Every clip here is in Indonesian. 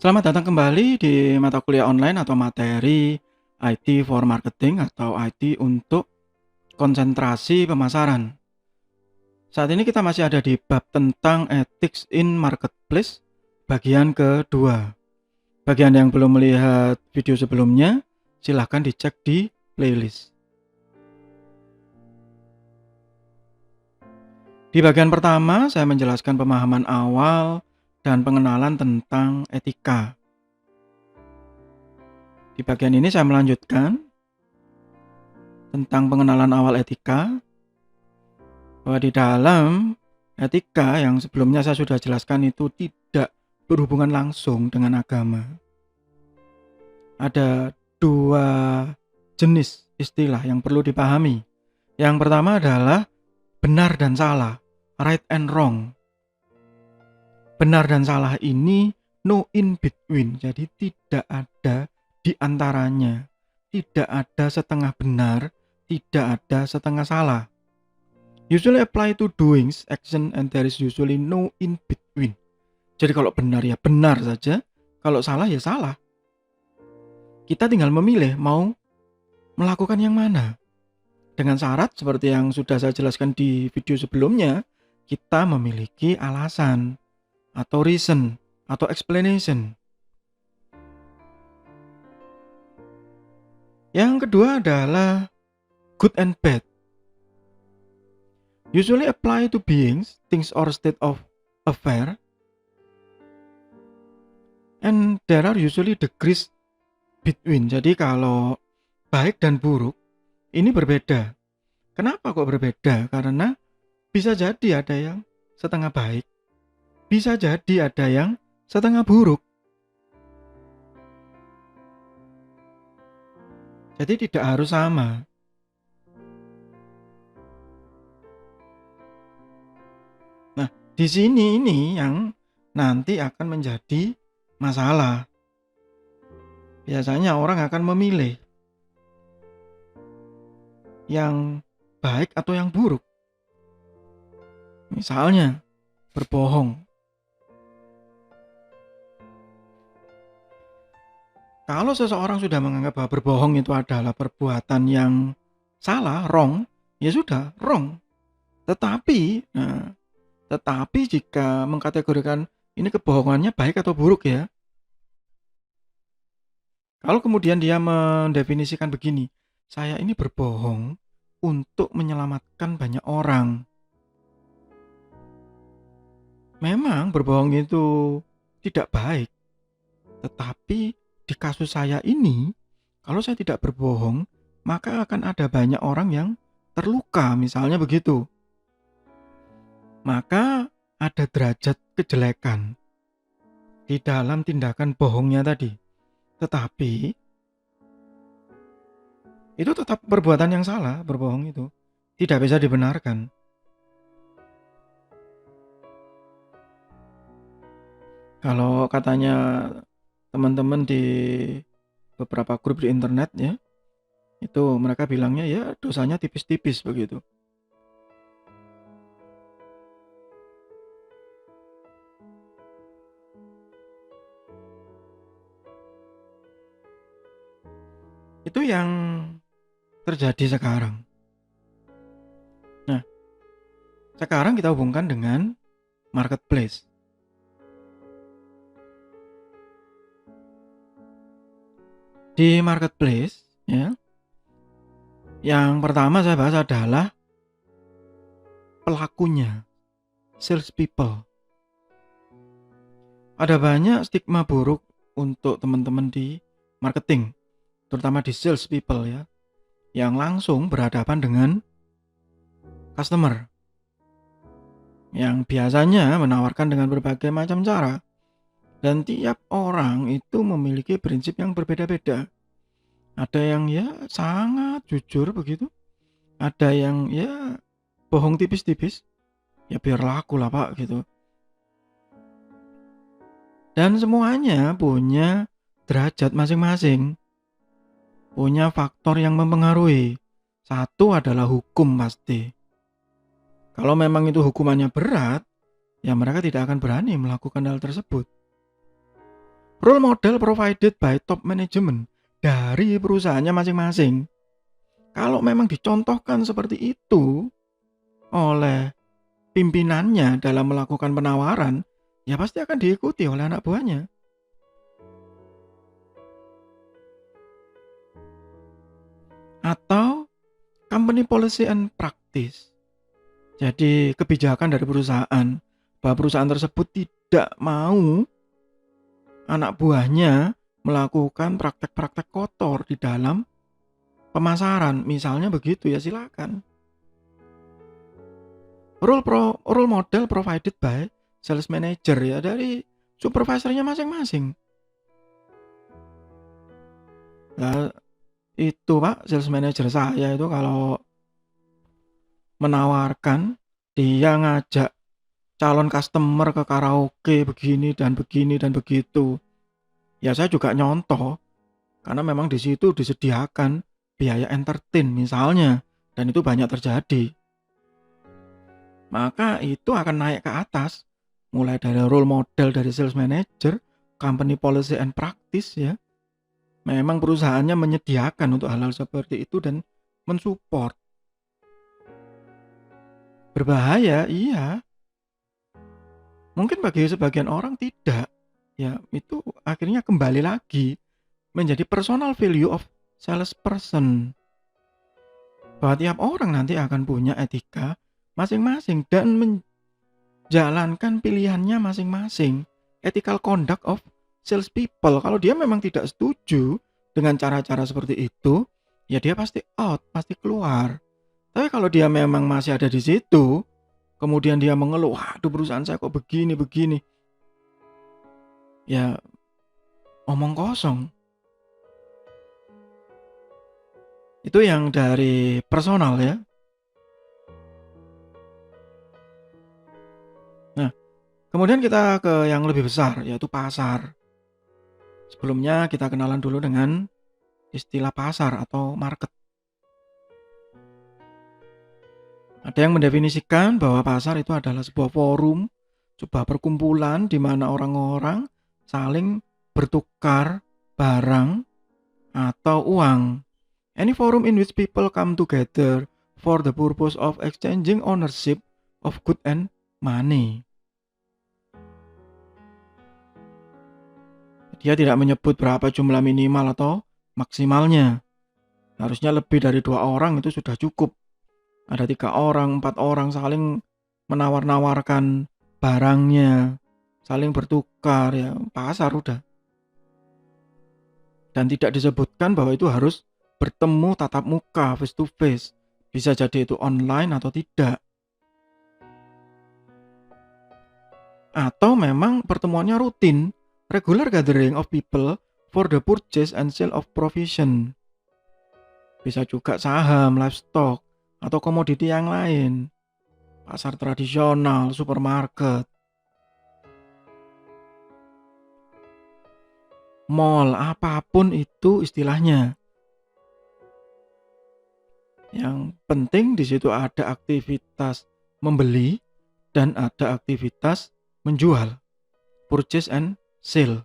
Selamat datang kembali di mata kuliah online atau materi IT for Marketing atau IT untuk konsentrasi pemasaran. Saat ini kita masih ada di bab tentang Ethics in Marketplace bagian kedua. Bagian yang belum melihat video sebelumnya, silahkan dicek di playlist. Di bagian pertama, saya menjelaskan pemahaman awal dan pengenalan tentang etika. Di bagian ini saya melanjutkan tentang pengenalan awal etika, bahwa di dalam etika yang sebelumnya saya sudah jelaskan itu tidak berhubungan langsung dengan agama. Ada dua jenis istilah yang perlu dipahami. Yang pertama adalah benar dan salah, right and wrong. Benar dan salah ini no in between, jadi tidak ada di antaranya. Tidak ada setengah benar, tidak ada setengah salah. Usually apply to doings, action, and there is usually no in between. Jadi kalau benar ya benar saja, kalau salah ya salah. Kita tinggal memilih mau melakukan yang mana. Dengan syarat seperti yang sudah saya jelaskan di video sebelumnya, kita memiliki alasan atau reason atau explanation. Yang kedua adalah good and bad. Usually apply to beings, things or state of affair. And there are usually degrees between. Jadi kalau baik dan buruk ini berbeda. Kenapa kok berbeda? Karena bisa jadi ada yang setengah baik, bisa jadi ada yang setengah buruk. Jadi tidak harus sama. Nah, di sini ini yang nanti akan menjadi masalah. Biasanya orang akan memilih yang baik atau yang buruk. Misalnya, berbohong. Kalau seseorang sudah menganggap bahwa berbohong itu adalah perbuatan yang salah, wrong, ya sudah, wrong. Tetapi jika mengkategorikan ini kebohongannya baik atau buruk ya. Kalau kemudian dia mendefinisikan begini, saya ini berbohong untuk menyelamatkan banyak orang. Memang berbohong itu tidak baik. Tetapi di kasus saya ini, kalau saya tidak berbohong, maka akan ada banyak orang yang terluka, misalnya begitu. Maka ada derajat kejelekan di dalam tindakan bohongnya tadi. Tetapi itu tetap perbuatan yang salah, berbohong itu tidak bisa dibenarkan. Kalau katanya teman-teman di beberapa grup di internet ya, itu mereka bilangnya ya dosanya tipis-tipis begitu. Itu yang terjadi sekarang. Nah, sekarang kita hubungkan dengan marketplace. Di marketplace ya, yang pertama saya bahas adalah pelakunya, sales people. Ada banyak stigma buruk untuk teman-teman di marketing, terutama di sales people ya, yang langsung berhadapan dengan customer, yang biasanya menawarkan dengan berbagai macam cara. Dan tiap orang itu memiliki prinsip yang berbeda-beda. Ada yang ya sangat jujur begitu, ada yang ya bohong tipis-tipis, ya biar laku lah pak gitu. Dan semuanya punya derajat masing-masing, punya faktor yang mempengaruhi. Satu adalah hukum pasti. Kalau memang itu hukumannya berat, ya mereka tidak akan berani melakukan hal tersebut. Role model provided by top management dari perusahaannya masing-masing. Kalau memang dicontohkan seperti itu oleh pimpinannya dalam melakukan penawaran, ya pasti akan diikuti oleh anak buahnya. Atau company policy and practice. Jadi kebijakan dari perusahaan, bahwa perusahaan tersebut tidak mau anak buahnya melakukan praktek-praktek kotor di dalam pemasaran. Misalnya begitu, ya silakan. Role model provided by sales manager, ya dari supervisornya masing-masing. Nah, itu Pak, sales manager saya itu kalau menawarkan, dia ngajak calon customer ke karaoke begini dan begini dan begitu. Ya saya juga nyontoh, karena memang di situ disediakan biaya entertain misalnya, dan itu banyak terjadi. Maka itu akan naik ke atas, mulai dari role model dari sales manager, company policy and practice ya. Memang perusahaannya menyediakan untuk hal-hal seperti itu dan mensupport. Berbahaya, iya. Mungkin bagi sebagian orang tidak. Ya, itu akhirnya kembali lagi menjadi personal value of salesperson. Bahwa tiap orang nanti akan punya etika masing-masing dan menjalankan pilihannya masing-masing. Ethical conduct of salespeople. Kalau dia memang tidak setuju dengan cara-cara seperti itu, ya dia pasti out, pasti keluar. Tapi kalau dia memang masih ada di situ, kemudian dia mengeluh, waduh perusahaan saya kok begini, ya omong kosong. Itu yang dari personal ya. Nah, kemudian kita ke yang lebih besar, yaitu pasar. Sebelumnya kita kenalan dulu dengan istilah pasar atau market. Ada yang mendefinisikan bahwa pasar itu adalah sebuah forum, sebuah perkumpulan di mana orang-orang saling bertukar barang atau uang. Any forum in which people come together for the purpose of exchanging ownership of good and money. Dia tidak menyebut berapa jumlah minimal atau maksimalnya. Harusnya lebih dari 2 orang itu sudah cukup. Ada 3 orang, 4 orang saling menawar-nawarkan barangnya, saling bertukar, ya pasar udah. Dan tidak disebutkan bahwa itu harus bertemu tatap muka, face to face. Bisa jadi itu online atau tidak. Atau memang pertemuannya rutin, regular gathering of people for the purchase and sale of provision. Bisa juga saham, livestock, atau komoditi yang lain. Pasar tradisional, supermarket, mall, apapun itu istilahnya. Yang penting di situ ada aktivitas membeli dan ada aktivitas menjual, purchase and sale.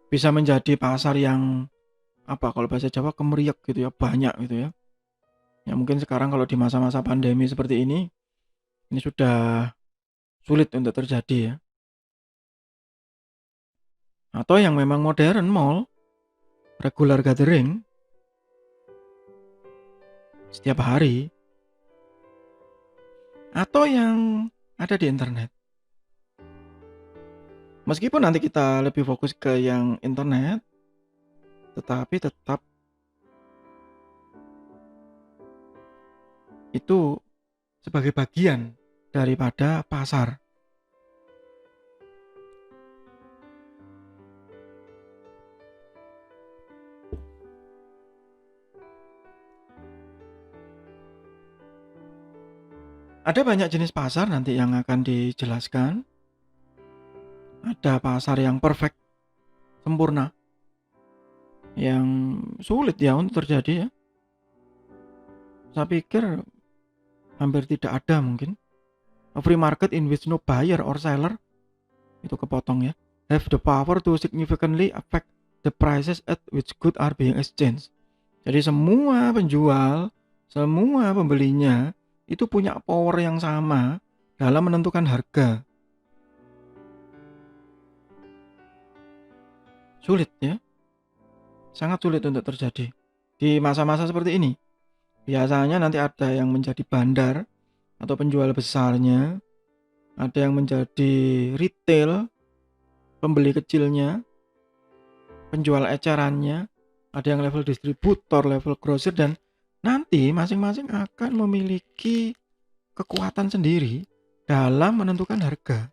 Bisa menjadi pasar yang kalau bahasa Jawa kemeriak gitu ya, banyak gitu ya. Ya mungkin sekarang kalau di masa-masa pandemi seperti ini sudah sulit untuk terjadi ya. Atau yang memang modern, mall, regular gathering setiap hari. Atau yang ada di internet. Meskipun nanti kita lebih fokus ke yang internet, tetapi tetap itu sebagai bagian daripada pasar. Ada banyak jenis pasar nanti yang akan dijelaskan. Ada pasar yang perfect, sempurna, yang sulit ya untuk terjadi ya. Saya pikir hampir tidak ada mungkin. A free market in which no buyer or seller, itu kepotong ya, have the power to significantly affect the prices at which goods are being exchanged. Jadi semua penjual, semua pembelinya itu punya power yang sama dalam menentukan harga. Sulit ya, sangat sulit untuk terjadi di masa-masa seperti ini. Biasanya nanti ada yang menjadi bandar atau penjual besarnya, ada yang menjadi retail, pembeli kecilnya, penjual ecerannya, ada yang level distributor, level grosir, dan nanti masing-masing akan memiliki kekuatan sendiri dalam menentukan harga.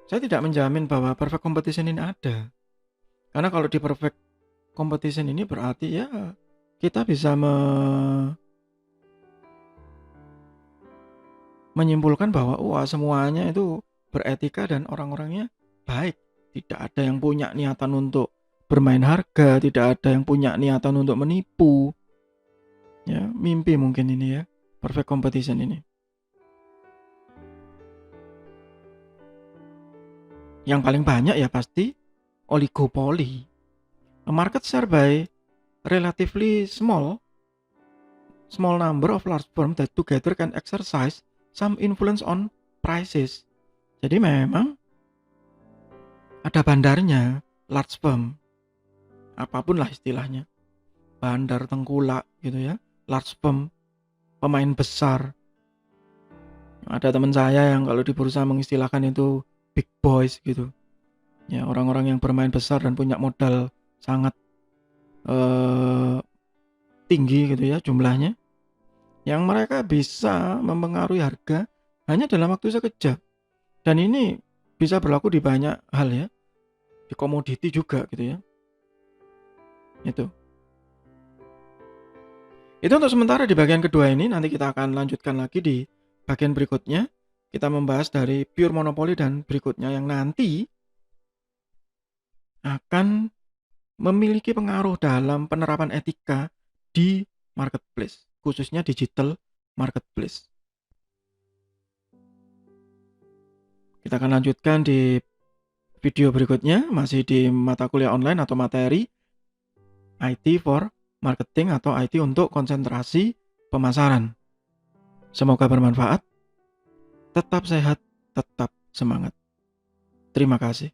Saya tidak menjamin bahwa perfect competition ini ada. Karena kalau di perfect competition ini berarti ya kita bisa menyimpulkan bahwa semuanya itu beretika dan orang-orangnya baik. Tidak ada yang punya niatan untuk bermain harga, tidak ada yang punya niatan untuk menipu. Ya, mimpi mungkin ini ya, perfect competition ini. Yang paling banyak ya pasti oligopoli. A market share by relatively small number of large firms that together can exercise some influence on prices. Jadi memang ada bandarnya, large firm, apapun lah istilahnya, bandar tengkulak gitu ya, large firm, pemain besar. Ada teman saya yang kalau di bursa mengistilahkan itu big boys gitu. Ya, orang-orang yang bermain besar dan punya modal sangat tinggi gitu ya jumlahnya. Yang mereka bisa mempengaruhi harga hanya dalam waktu sekejap. Dan ini bisa berlaku di banyak hal ya. Di komoditi juga gitu ya. Itu untuk sementara di bagian kedua ini. Nanti kita akan lanjutkan lagi di bagian berikutnya. Kita membahas dari pure monopoli dan berikutnya yang nanti akan memiliki pengaruh dalam penerapan etika di marketplace, khususnya digital marketplace. Kita akan lanjutkan di video berikutnya, masih di mata kuliah online atau materi IT for marketing atau IT untuk konsentrasi pemasaran. Semoga bermanfaat. Tetap sehat, tetap semangat. Terima kasih.